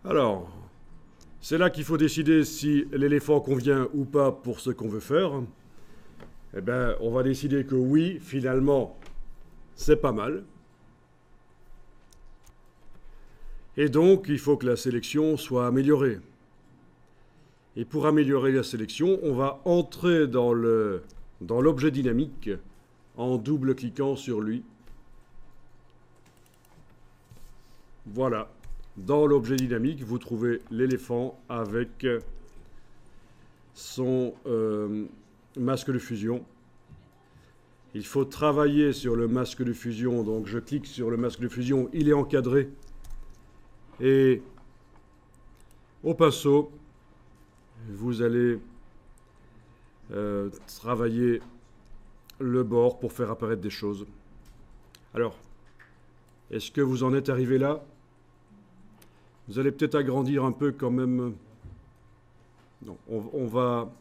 Alors, c'est là qu'il faut décider si l'éléphant convient ou pas pour ce qu'on veut faire. Eh bien, on va décider que oui, finalement, c'est pas mal. Et donc, il faut que la sélection soit améliorée. Et pour améliorer la sélection, on va entrer dans l'objet dynamique en double-cliquant sur lui. Voilà. Dans l'objet dynamique, vous trouvez l'éléphant avec son masque de fusion. Il faut travailler sur le masque de fusion. Donc je clique sur le masque de fusion, il est encadré. Et au pinceau, vous allez travailler le bord pour faire apparaître des choses. Alors, est-ce que vous en êtes arrivé là? Vous allez peut-être agrandir un peu quand même. Non, on va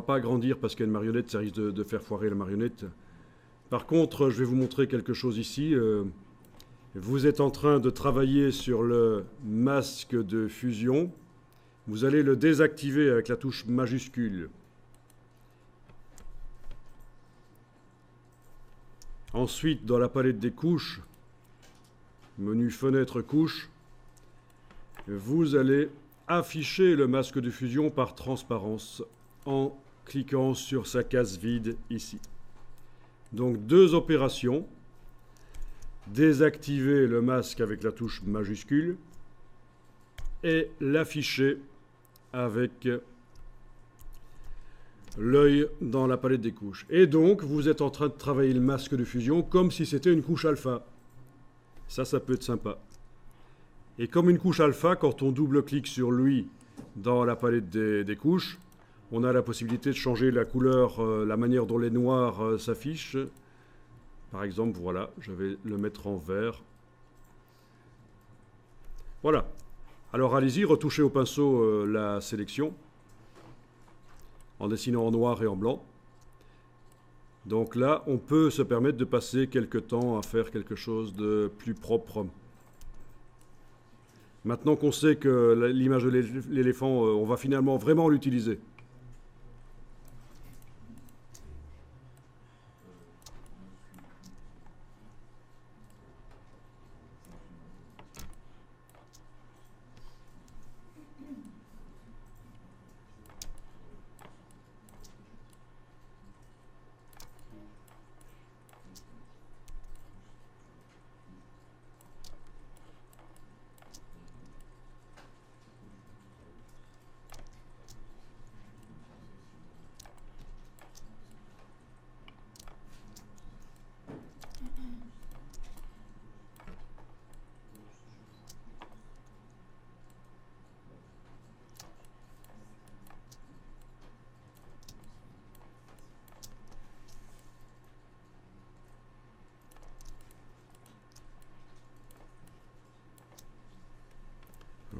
pas agrandir parce qu'il y a une marionnette, ça risque de faire foirer la marionnette. Par contre, je vais vous montrer quelque chose ici. Vous êtes en train de travailler sur le masque de fusion. Vous allez le désactiver avec la touche majuscule. Ensuite, dans la palette des couches, menu fenêtre couche, vous allez afficher le masque de fusion par transparence en cliquant sur sa case vide ici. Donc deux opérations. Désactiver le masque avec la touche majuscule et l'afficher avec l'œil dans la palette des couches. Et donc, vous êtes en train de travailler le masque de fusion comme si c'était une couche alpha. Ça peut être sympa. Et comme une couche alpha, quand on double-clique sur lui dans la palette des couches, on a la possibilité de changer la couleur, la manière dont les noirs s'affichent. Par exemple, voilà, je vais le mettre en vert. Voilà. Alors allez-y, retouchez au pinceau la sélection en dessinant en noir et en blanc. Donc là, on peut se permettre de passer quelques temps à faire quelque chose de plus propre. Maintenant qu'on sait que l'image de l'éléphant, on va finalement vraiment l'utiliser.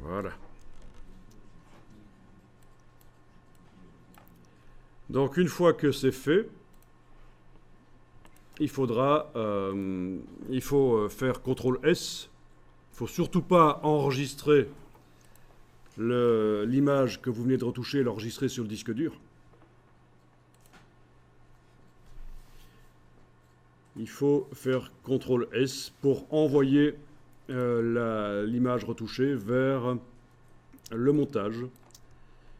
Voilà. Donc une fois que c'est fait, il faut faire CTRL S. Il ne faut surtout pas enregistrer l'image que vous venez de retoucher, l'enregistrer sur le disque dur. Il faut faire CTRL S pour envoyer l'image retouchée vers le montage.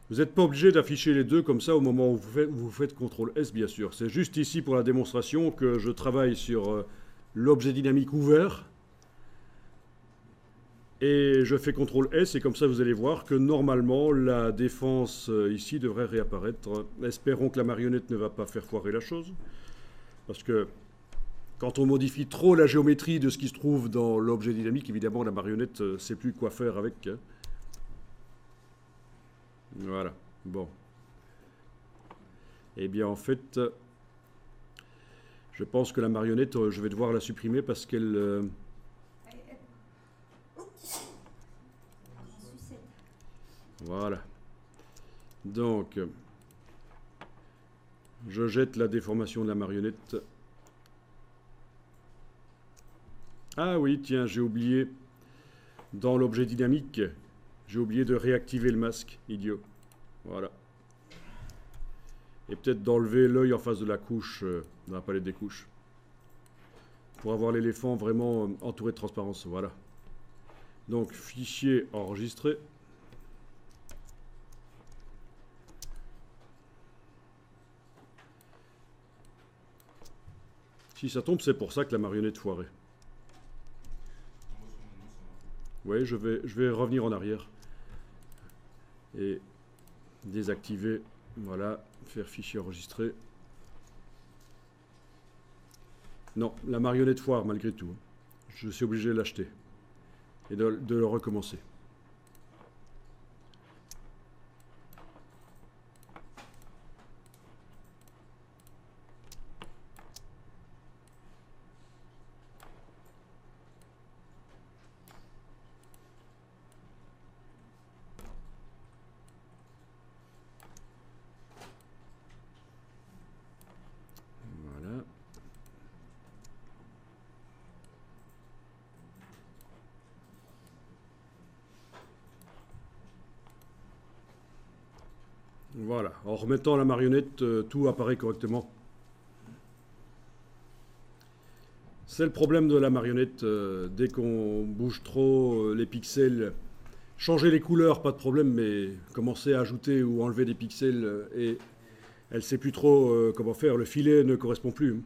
Vous n'êtes pas obligé d'afficher les deux comme ça au moment où vous faites CTRL S, bien sûr. C'est juste ici pour la démonstration que je travaille sur l'objet dynamique ouvert. Et je fais CTRL S et comme ça vous allez voir que normalement la défense ici devrait réapparaître. Espérons que la marionnette ne va pas faire foirer la chose. Parce que quand on modifie trop la géométrie de ce qui se trouve dans l'objet dynamique, évidemment, la marionnette ne sait plus quoi faire avec. Voilà. Bon. Eh bien, en fait, je pense que la marionnette, je vais devoir la supprimer parce qu'elle... Voilà. Donc, je jette la déformation de la marionnette. Ah oui, tiens, j'ai oublié dans l'objet dynamique, j'ai oublié de réactiver le masque, idiot. Voilà. Et peut-être d'enlever l'œil en face de la couche, dans la palette des couches. Pour avoir l'éléphant vraiment entouré de transparence, voilà. Donc, fichier enregistré. Si ça tombe, c'est pour ça que la marionnette foirait. Oui, je vais revenir en arrière. Et désactiver, voilà, faire fichier enregistré. Non, la marionnette foire malgré tout. Je suis obligé de l'acheter et de le recommencer. Voilà. Voilà. En remettant la marionnette, tout apparaît correctement. C'est le problème de la marionnette. Dès qu'on bouge trop les pixels, changer les couleurs, pas de problème, mais commencer à ajouter ou enlever des pixels et elle ne sait plus trop comment faire. Le filet ne correspond plus.